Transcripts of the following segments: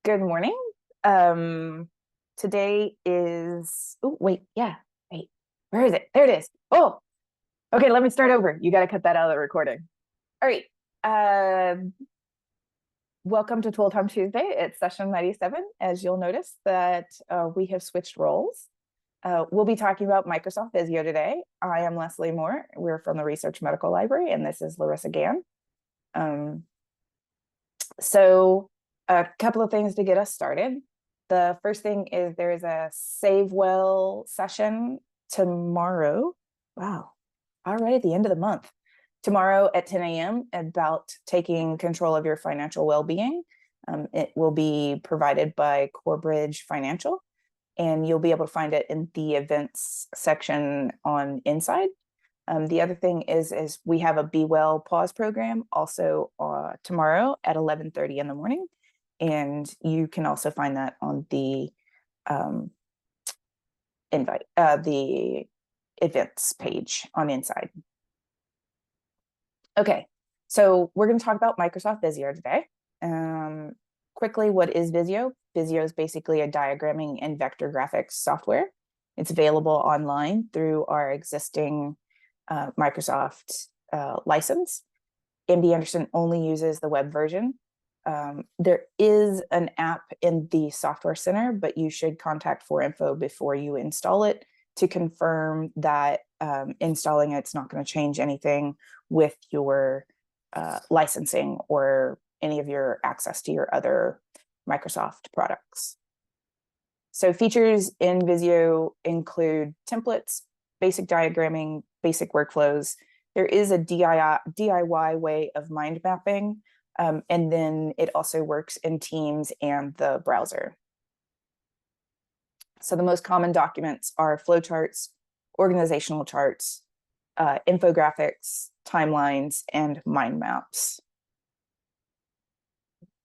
Good morning. Today is, oh, wait, yeah, wait, where is it? There it is. Oh, okay, let me start over. You got to cut that out of the recording. All right. Welcome to Tool Time Tuesday. It's session 97. As you'll notice that we have switched roles. We'll be talking about Microsoft Visio today. I am Leslie Moore. We're from the Research Medical Library, and this is Larissa Gann. So a couple of things to get us started. The first thing is there is a Save Well session tomorrow. Wow, already at the end of the month. Tomorrow at 10 a.m. about taking control of your financial well-being. It will be provided by Corebridge Financial, and you'll be able to find it in the events section on Inside. The other thing is we have a Be Well Pause program also tomorrow at 11:30 in the morning. And you can also find that on the the events page on Inside. Okay, so we're going to talk about Microsoft Visio today. Quickly, what is Visio? Visio is basically a diagramming and vector graphics software. It's available online through our existing Microsoft license. MD Anderson only uses the web version. There is an app in the Software Center, but you should contact 4Info before you install it to confirm that installing it's not going to change anything with your licensing or any of your access to your other Microsoft products. So features in Visio include templates, basic diagramming, basic workflows. There is a DIY way of mind mapping, and then it also works in Teams and the browser. So the most common documents are flowcharts, organizational charts, infographics, timelines, and mind maps.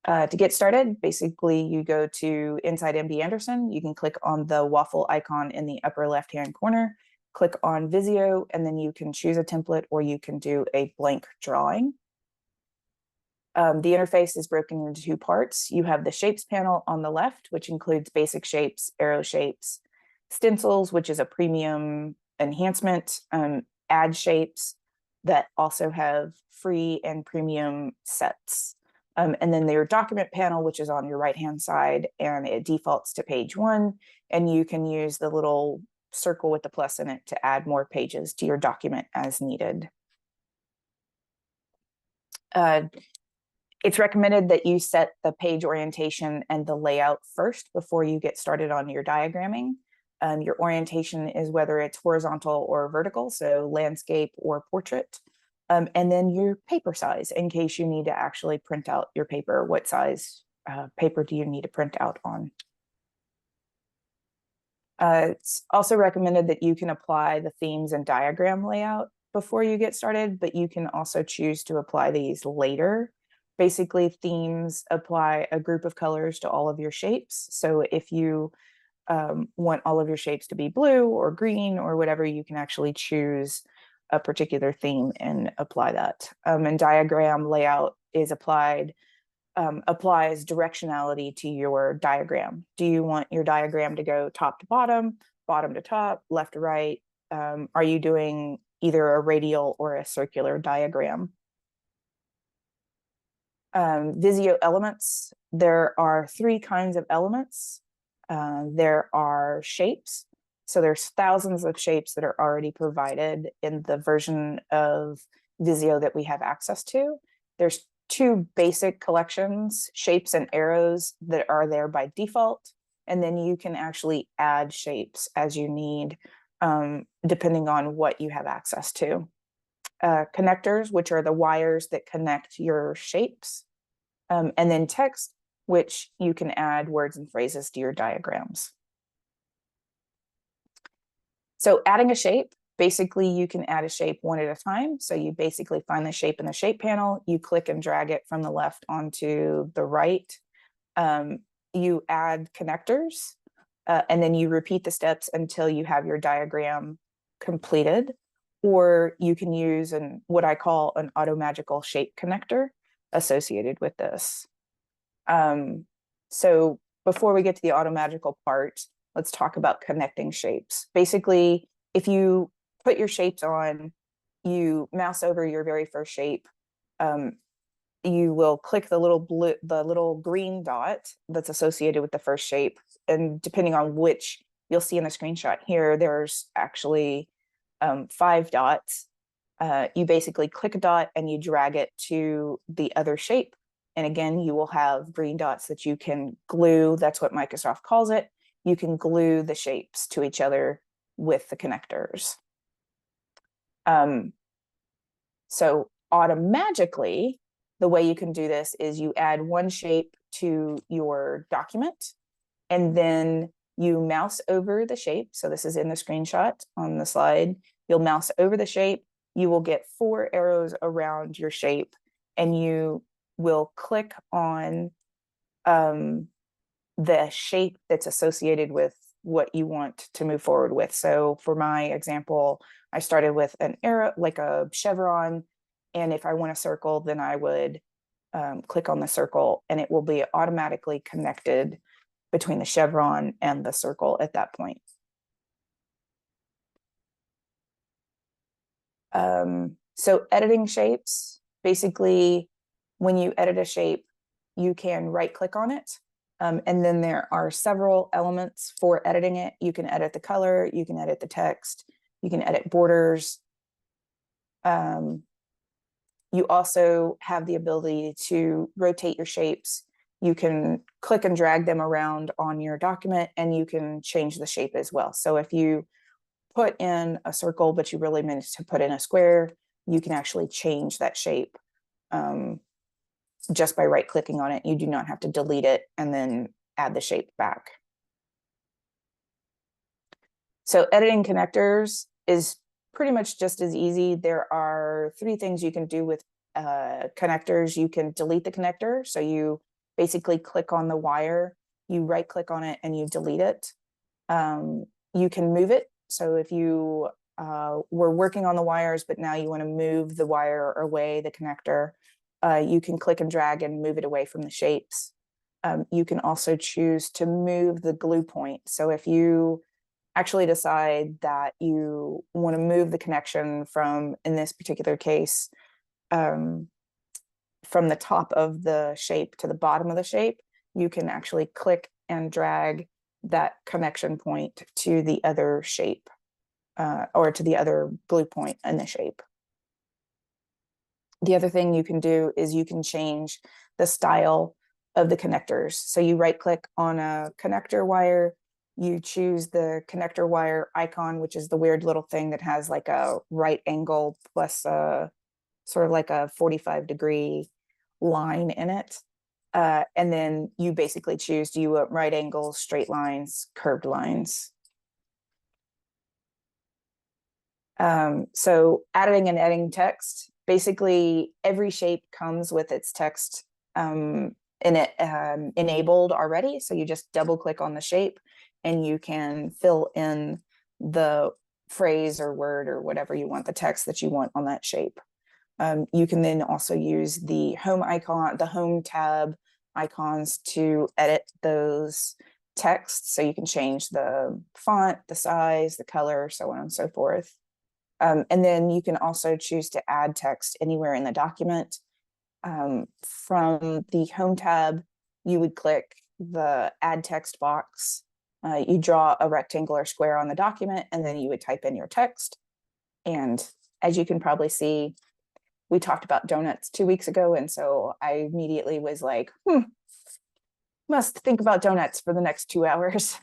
To get started, basically you go to Inside MD Anderson. You can click on the waffle icon in the upper left-hand corner, click on Visio, and then you can choose a template or you can do a blank drawing. The interface is broken into two parts. You have the Shapes panel on the left, which includes basic shapes, arrow shapes, stencils, which is a premium enhancement, add shapes that also have free and premium sets. And then your document panel, which is on your right-hand side, and it defaults to page 1, and you can use the little circle with the plus in it to add more pages to your document as needed. It's recommended that you set the page orientation and the layout first before you get started on your diagramming. Your orientation is whether it's horizontal or vertical, so landscape or portrait. And then your paper size, in case you need to actually print out your paper. What size paper do you need to print out on? It's also recommended that you can apply the themes and diagram layout before you get started, but you can also choose to apply these later. Basically, themes apply a group of colors to all of your shapes. So if you want all of your shapes to be blue or green or whatever, you can actually choose a particular theme and apply that. And diagram layout is applies directionality to your diagram. Do you want your diagram to go top to bottom, bottom to top, left to right? Are you doing either a radial or a circular diagram? Visio elements, there are 3 kinds of elements. There are shapes. So there's thousands of shapes that are already provided in the version of Visio that we have access to. There's 2 basic collections, shapes and arrows, that are there by default. And then you can actually add shapes as you need, depending on what you have access to. Connectors, which are the wires that connect your shapes. And then text, which you can add words and phrases to your diagrams. So adding a shape, basically you can add a shape one at a time. So you basically find the shape in the shape panel, you click and drag it from the left onto the right. You add connectors, and then you repeat the steps until you have your diagram completed. Or you can use what I call an automagical shape connector associated with this. So before we get to the automagical part, let's talk about connecting shapes. Basically, if you put your shapes on, you mouse over your very first shape, you will click the little green dot that's associated with the first shape. And depending on which, you'll see in the screenshot here, there's actually 5 dots. You basically click a dot and you drag it to the other shape. And again, you will have green dots that you can glue. That's what Microsoft calls it. You can glue the shapes to each other with the connectors. So automagically, the way you can do this is you add one shape to your document, and then you mouse over the shape. So this is in the screenshot on the slide. You'll mouse over the shape. You will get 4 arrows around your shape, and you will click on the shape that's associated with what you want to move forward with. So for my example, I started with an arrow, like a chevron. And if I want a circle, then I would click on the circle, and it will be automatically connected between the chevron and the circle at that point. So editing shapes, basically, when you edit a shape, you can right click on it. And then there are several elements for editing it. You can edit the color, you can edit the text, you can edit borders. You also have the ability to rotate your shapes. You can click and drag them around on your document, and you can change the shape as well. So if you put in a circle, but you really meant to put in a square, you can actually change that shape just by right clicking on it. You do not have to delete it and then add the shape back. So editing connectors is pretty much just as easy. There are 3 things you can do with connectors. You can delete the connector. So you basically click on the wire, you right click on it, and you delete it. You can move it. So if you were working on the wires, but now you want to move the wire away, the connector, you can click and drag and move it away from the shapes. You can also choose to move the glue point. So if you actually decide that you want to move the connection from, in this particular case, from the top of the shape to the bottom of the shape, you can actually click and drag that connection point to the other shape, or to the other glue point in the shape. The other thing you can do is you can change the style of the connectors. So you right click on a connector wire, you choose the connector wire icon, which is the weird little thing that has like a right angle plus a sort of like a 45-degree line in it. And then you basically choose, do you want right angles, straight lines, curved lines? So adding and editing text, basically every shape comes with its text enabled already. So you just double click on the shape and you can fill in the phrase or word or whatever you want, the text that you want on that shape. You can then also use the home icon, the home tab icons to edit those texts. So you can change the font, the size, the color, so on and so forth. And then you can also choose to add text anywhere in the document. From the home tab, you would click the add text box. You draw a rectangle or square on the document, and then you would type in your text. And as you can probably see, we talked about donuts 2 weeks ago. And so I immediately was like, must think about donuts for the next 2 hours.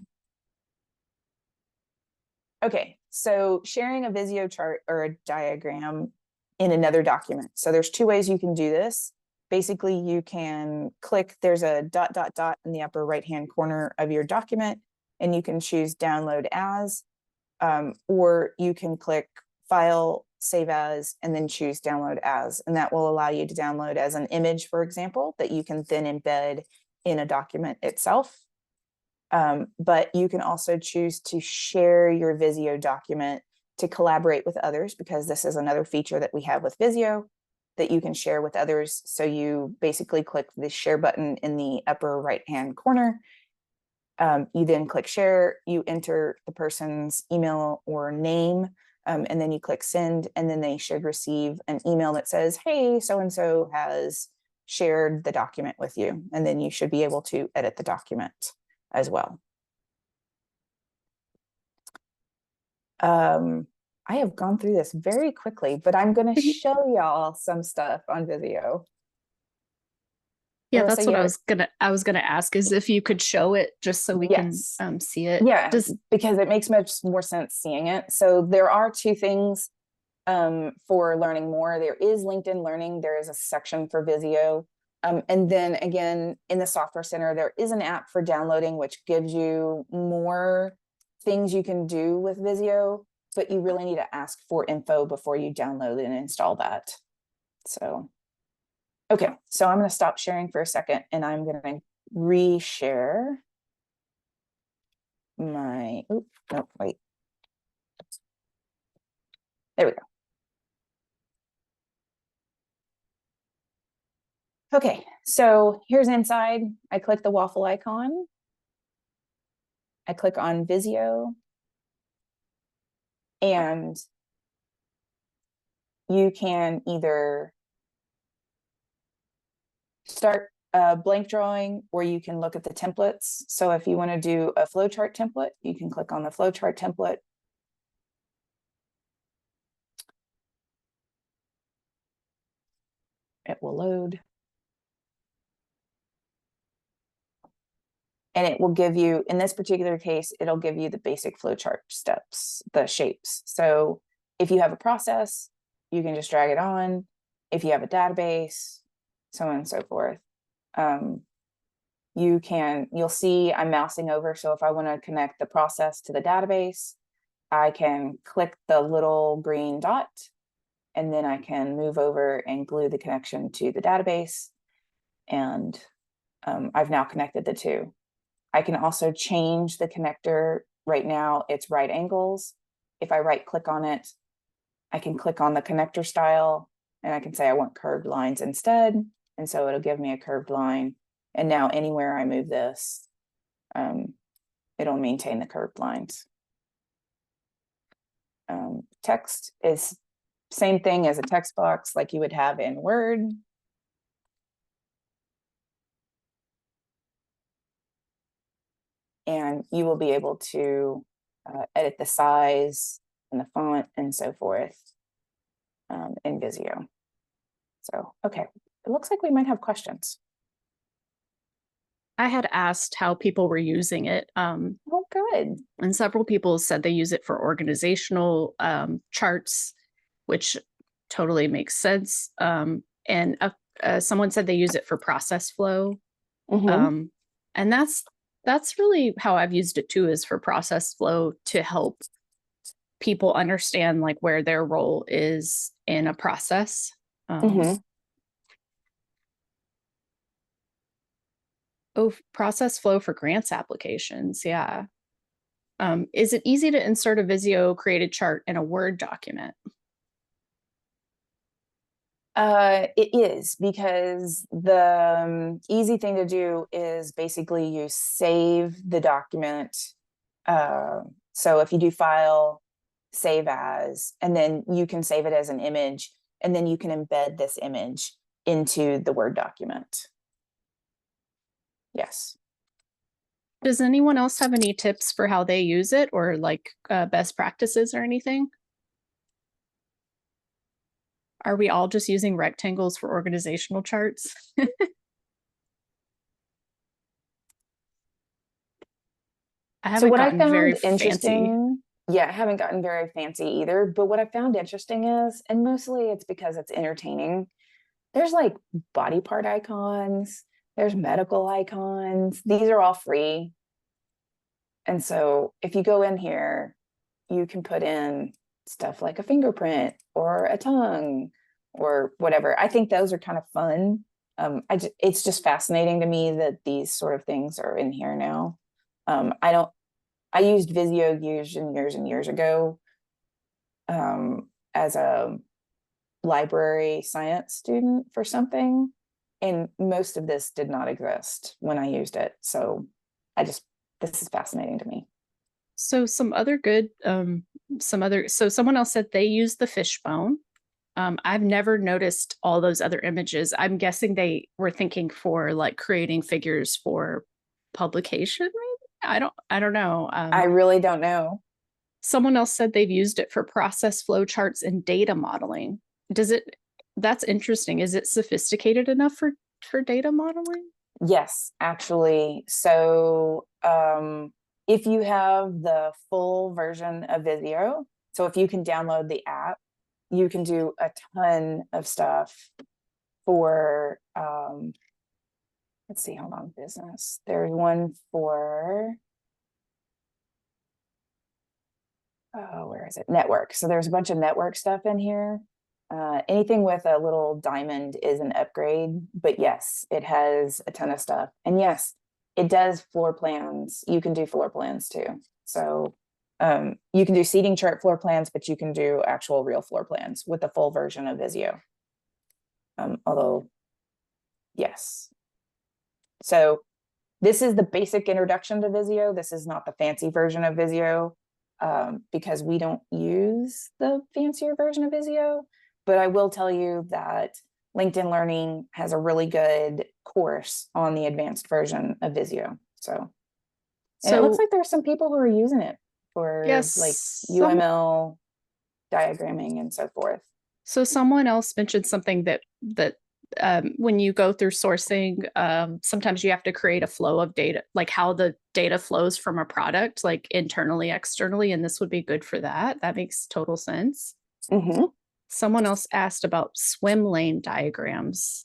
Okay, so sharing a Visio chart or a diagram in another document. So there's 2 ways you can do this. Basically, you can click, there's a ... in the upper right-hand corner of your document, and you can choose download as, or you can click file, save as, and then choose download as. And that will allow you to download as an image, for example, that you can then embed in a document itself. But you can also choose to share your Visio document to collaborate with others, because this is another feature that we have with Visio. that you can share with others. So you basically click the share button in the upper right-hand corner. You then click share, you enter the person's email or name, and then you click send, and then they should receive an email that says, hey, so-and-so has shared the document with you. And then you should be able to edit the document as well. I have gone through this very quickly, but I'm going to show y'all some stuff on Visio. Yeah, Melissa, that's what I was gonna ask, is if you could show it just so we yes. can see it. Yeah, because it makes much more sense seeing it. So there are two things for learning more. There is LinkedIn Learning. There is a section for Visio. And then again, in the Software Center, there is an app for downloading, which gives you more things you can do with Visio, but you really need to ask for info before you download and install that. So, okay, so I'm going to stop sharing for a second, and I'm going to reshare my, oh, no, wait. There we go. Okay, so here's inside. I click the waffle icon. I click on Visio, and you can either start a blank drawing, or you can look at the templates. So if you want to do a flowchart template, you can click on the flowchart template. It will load. And it will give you, in this particular case, it'll give you the basic flowchart steps, the shapes. So if you have a process, you can just drag it on. If you have a database, so on and so forth. You'll see I'm mousing over. So if I want to connect the process to the database, I can click the little green dot, and then I can move over and glue the connection to the database. And I've now connected the two. I can also change the connector. Right now, it's right angles. If I right click on it, I can click on the connector style, and I can say I want curved lines instead. And so it'll give me a curved line. And now anywhere I move this, it'll maintain the curved lines. Text is same thing as a text box like you would have in Word. And you will be able to edit the size and the font and so forth in Visio. So, okay, it looks like we might have questions. I had asked how people were using it. Oh, good. And several people said they use it for organizational charts, which totally makes sense. And someone said they use it for process flow. Mm-hmm. And that's really how I've used it too, is for process flow, to help people understand like where their role is in a process. Mm-hmm. Oh, process flow for grants applications. Yeah. Is it easy to insert a Visio created chart in a Word document? It is, because the easy thing to do is basically you save the document. So if you do file, save as, and then you can save it as an image, and then you can embed this image into the Word document. Yes. Does anyone else have any tips for how they use it, or like best practices or anything? Are we all just using rectangles for organizational charts? I haven't what gotten I found very interesting, fancy. yeah, I haven't gotten very fancy either, but what I found interesting is, and mostly it's because it's entertaining, there's like body part icons, there's medical icons, these are all free. And so if you go in here, you can put in stuff like a fingerprint or a tongue or whatever. I think those are kind of fun. It's just fascinating to me that these sort of things are in here now. I used Visio years and years and years ago as a library science student for something, and most of this did not exist when I used it. So this is fascinating to me. So some other good, so someone else said they use the fishbone. I've never noticed all those other images. I'm guessing they were thinking for like creating figures for publication, maybe? I don't know. I really don't know. Someone else said they've used it for process flow charts and data modeling. That's interesting. Is it sophisticated enough for data modeling? Yes, actually. So if you have the full version of Visio, so if you can download the app, you can do a ton of stuff for let's see, hold on, business. There's one for where is it? Network. So there's a bunch of network stuff in here. Anything with a little diamond is an upgrade, but yes, it has a ton of stuff. And yes, it does floor plans. You can do floor plans too. So you can do seating chart floor plans, but you can do actual real floor plans with the full version of Visio. Although, yes. So this is the basic introduction to Visio. This is not the fancy version of Visio because we don't use the fancier version of Visio. But I will tell you that LinkedIn Learning has a really good course on the advanced version of Visio. And it looks like there's some people who are using it for like UML diagramming and so forth. So someone else mentioned something that when you go through sourcing, sometimes you have to create a flow of data, like how the data flows from a product, like internally, externally, and this would be good for that. That makes total sense. Mm-hmm. Someone else asked about swim lane diagrams.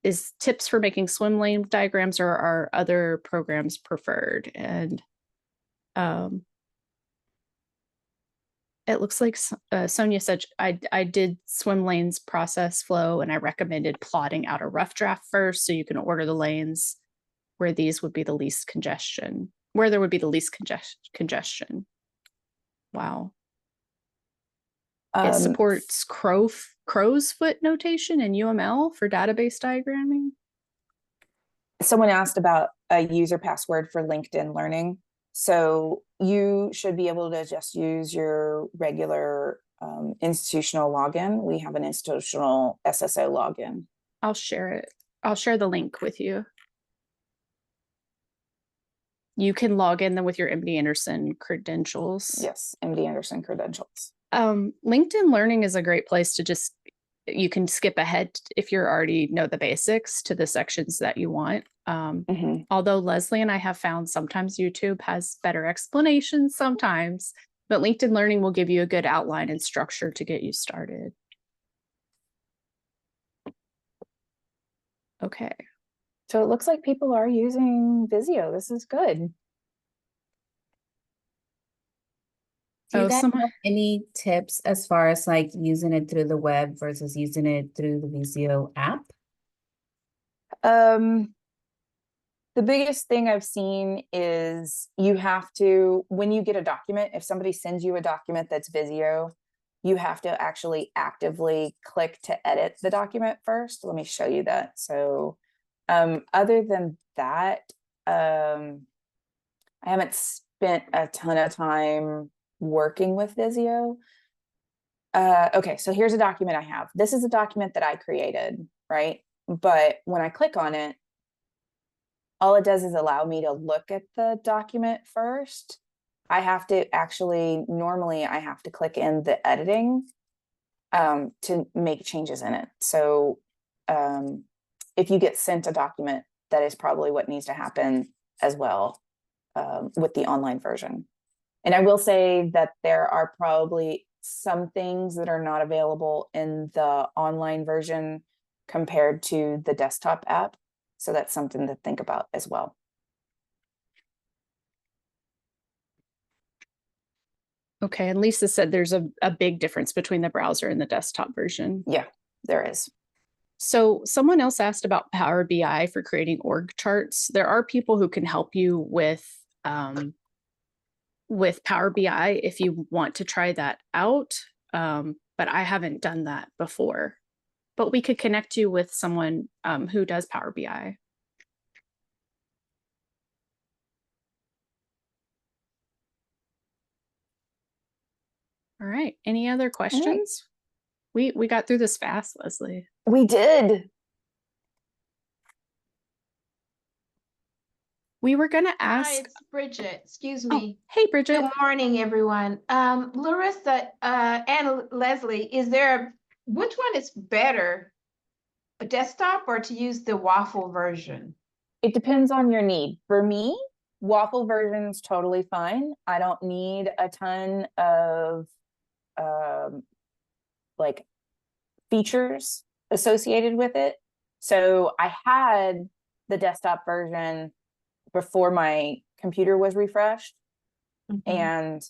Is tips for making swim lane diagrams, or are other programs preferred? And it looks like Sonia said, I did swim lanes process flow, and I recommended plotting out a rough draft first so you can order the lanes where these would be the least congestion, where there would be the least congestion. Wow. It supports crow's foot notation and UML for database diagramming. Someone asked about a user password for LinkedIn Learning. So you should be able to just use your regular institutional login. We have an institutional SSO login. I'll share it. I'll share the link with you. You can log in then with your MD Anderson credentials. Yes, MD Anderson credentials. LinkedIn Learning is a great place to you can skip ahead if you already know the basics to the sections that you want. Although Leslie and I have found sometimes YouTube has better explanations sometimes, but LinkedIn Learning will give you a good outline and structure to get you started. Okay. So it looks like people are using Visio. This is good. Do you guys have any tips as far as like using it through the web versus using it through the Visio app? The biggest thing I've seen is you have to, when you get a document, if somebody sends you a document that's Visio, you have to actually actively click to edit the document first. Let me show you that. So other than that, I haven't spent a ton of time working with Visio. Okay, so here's a document I have. This is a document that I created, right? But when I click on it, all it does is allow me to look at the document first. I have to actually, normally I have to click in the editing to make changes in it. So if you get sent a document, that is probably what needs to happen as well with the online version. And I will say that there are probably some things that are not available in the online version compared to the desktop app. So that's something to think about as well. Okay, and Lisa said there's a big difference between the browser and the desktop version. Yeah, there is. So someone else asked about Power BI for creating org charts. There are people who can help you with Power BI if you want to try that out. But but I haven't done that before. But we could connect you with someone who does Power BI. All right. Any other questions? Right. We got through this fast, Leslie. We did. We were going to ask. Hi, it's Bridget. Excuse me. Oh, hey, Bridget. Good morning, everyone. Larissa and Leslie, which one is better, a desktop or to use the waffle version? It depends on your need. For me, waffle version's totally fine. I don't need a ton of like features associated with it. So I had the desktop version before my computer was refreshed. And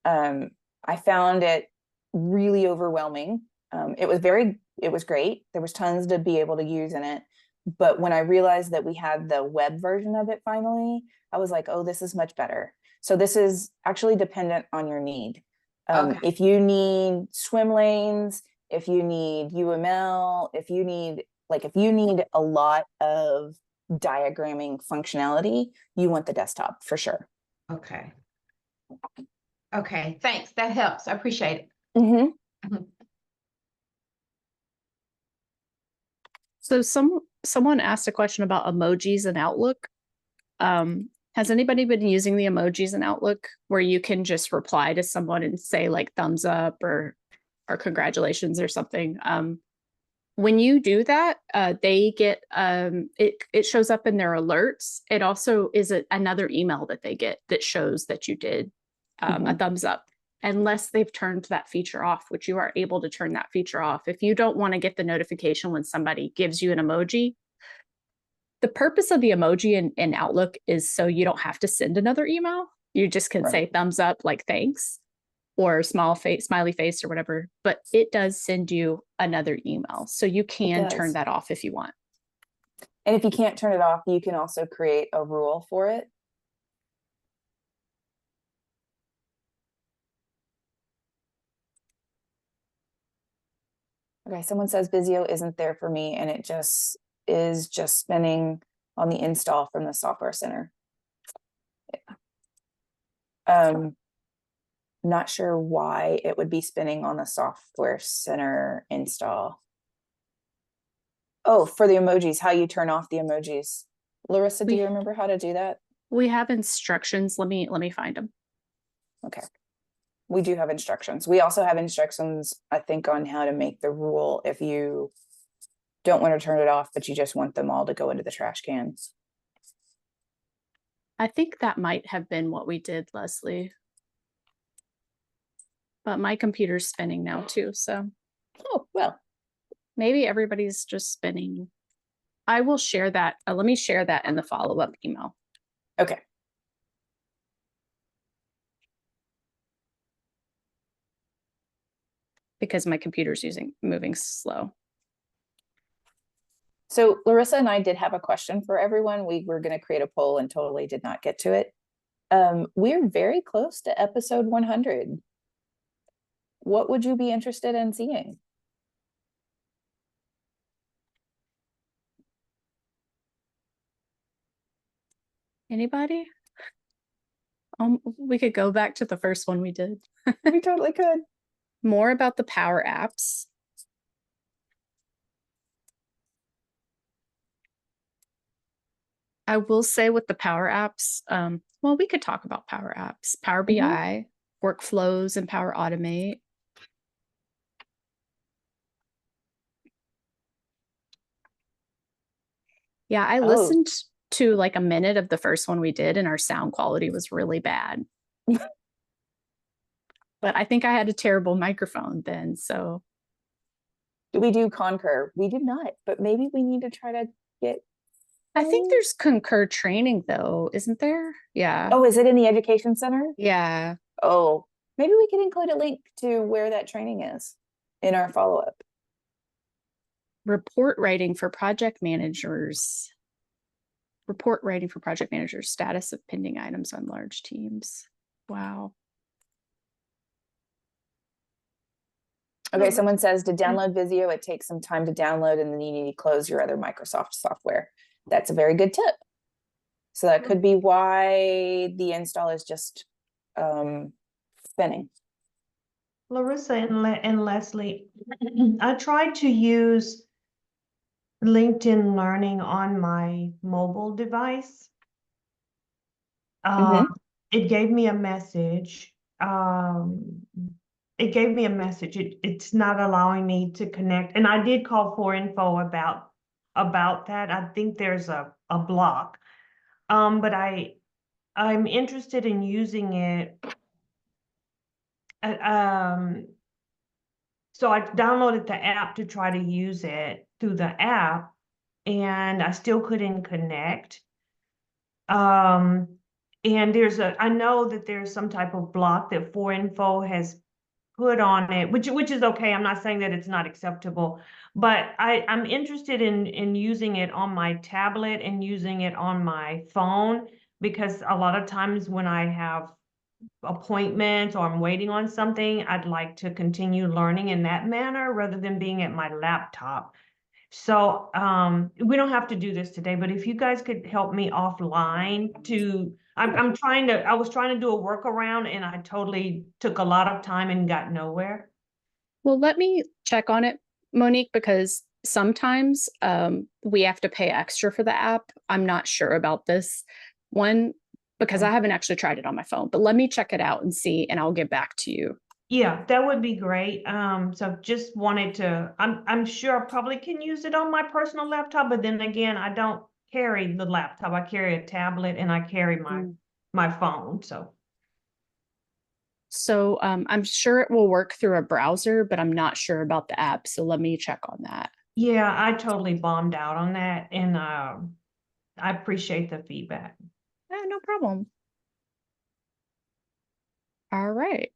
I found it really overwhelming. It was great. There was tons to be able to use in it. But when I realized that we had the web version of it finally, I was like, oh, this is much better. So this is actually dependent on your need. Okay. If you need swim lanes, if you need UML, if you need a lot of diagramming functionality, you want the desktop for sure. Okay. Okay, thanks. That helps. I appreciate it. Mm-hmm. So someone asked a question about emojis in Outlook. Has anybody been using the emojis in Outlook where you can just reply to someone and say like thumbs up or congratulations or something? When you do that, they get it shows up in their alerts. It also is another email that they get that shows that you did a thumbs up, unless they've turned that feature off, which you are able to turn that feature off. If you don't want to get the notification when somebody gives you an emoji, the purpose of the emoji in Outlook is so you don't have to send another email. You just can say thumbs up, like thanks, or smiley face or whatever, but it does send you another email. So you can turn that off if you want. And if you can't turn it off, you can also create a rule for it. Okay, someone says Visio isn't there for me and it just is just spinning on the install from the software center. Yeah. Not sure why it would be spinning on the software center install. Oh, for the emojis, how you turn off the emojis. Larissa, do you remember how to do that? We have instructions. Let me find them. Okay. We do have instructions. We also have instructions, I think, on how to make the rule if you don't want to turn it off, but you just want them all to go into the trash cans. I think that might have been what we did, Leslie. But my computer's spinning now too, so. Oh, well. Maybe everybody's just spinning. I will share that. Let me share that in the follow-up email. Okay. Because my computer's moving slow. So Larissa and I did have a question for everyone. We were going to create a poll and totally did not get to it. We're very close to episode 100. What would you be interested in seeing? Anybody? We could go back to the first one we did. We totally could. More about the Power Apps. I will say with the Power Apps, well, we could talk about Power Apps, Power BI, workflows, and Power Automate. Yeah, I listened to like a minute of the first one we did and our sound quality was really bad. But I think I had a terrible microphone then, so. Do we do Concur? We did not, but maybe we need to try to get. I think there's Concur training though, isn't there? Yeah. Oh, is it in the Education Center? Yeah. Oh, maybe we can include a link to where that training is in our follow-up. Report writing for project managers. Status of pending items on large teams. Wow. Okay, someone says to download Visio, it takes some time to download and then you need to close your other Microsoft software. That's a very good tip. So that could be why the install is just spinning. Larissa and Leslie, I tried to use LinkedIn Learning on my mobile device. It gave me a message. It's not allowing me to connect. And I did call for info about that. I think there's a block. But I'm interested in using it. So I downloaded the app to try to use it through the app, and I still couldn't connect. And I know that there's some type of block that 4Info has put on it, which is okay. I'm not saying that it's not acceptable, but I'm interested in using it on my tablet and using it on my phone, because a lot of times when I have appointments or I'm waiting on something, I'd like to continue learning in that manner rather than being at my laptop. So we don't have to do this today, but if you guys could help me offline I was trying to do a workaround and I totally took a lot of time and got nowhere. Well, let me check on it, Monique, because sometimes we have to pay extra for the app. I'm not sure about this one because I haven't actually tried it on my phone, but let me check it out and see, and I'll get back to you. Yeah, that would be great. So just wanted to, I'm sure I probably can use it on my personal laptop, but then again, I don't carry the laptop. I carry a tablet and I carry my phone. So I'm sure it will work through a browser, but I'm not sure about the app. So let me check on that. Yeah, I totally bombed out on that, and I appreciate the feedback. No problem. All right.